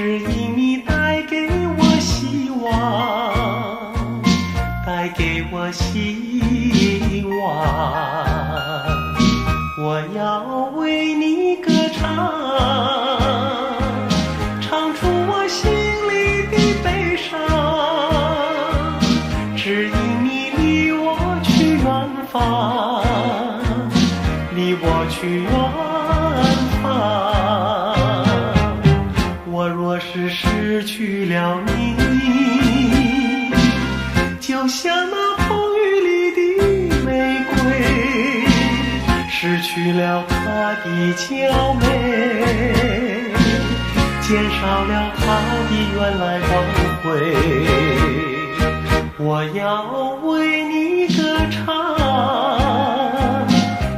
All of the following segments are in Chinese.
只因你带给我希望，带给我希望。我要为你歌唱，唱出我心里的悲伤。只因你离我去远方，离我去远方。我若是失去了你，就像那风雨里的玫瑰，失去了它的娇美，减少了它的原来光辉。我要为你歌唱，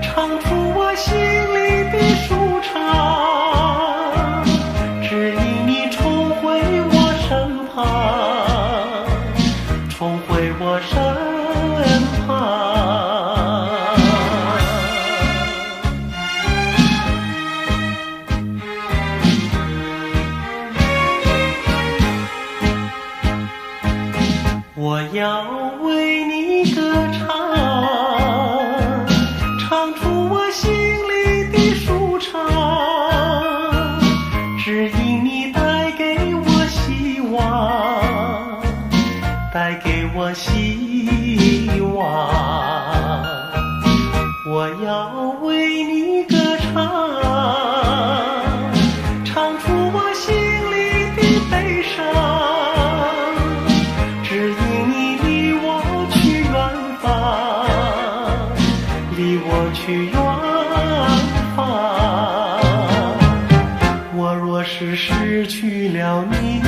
唱出我心里的舒畅。只因你重回我身旁，重回我身旁。我要为你歌唱，唱出我心里的舒畅。只因你带给我希望，带给我希望。我要为你歌唱，唱出我心里的悲伤。只因你离我去远方，离我去远方。我若是失去了你，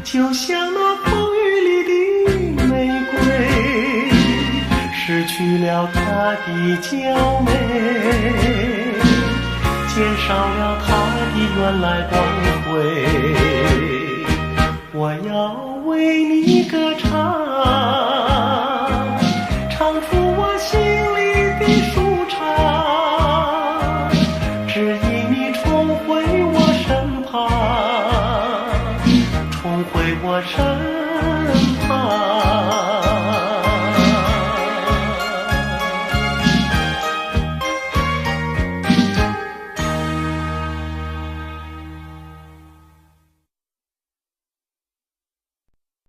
就像那风雨里的玫瑰，失去了它的娇美，减少了它的原来光辉。我要为你歌唱，唱出我心里的舒畅。只因你重回我身旁，重回我身旁。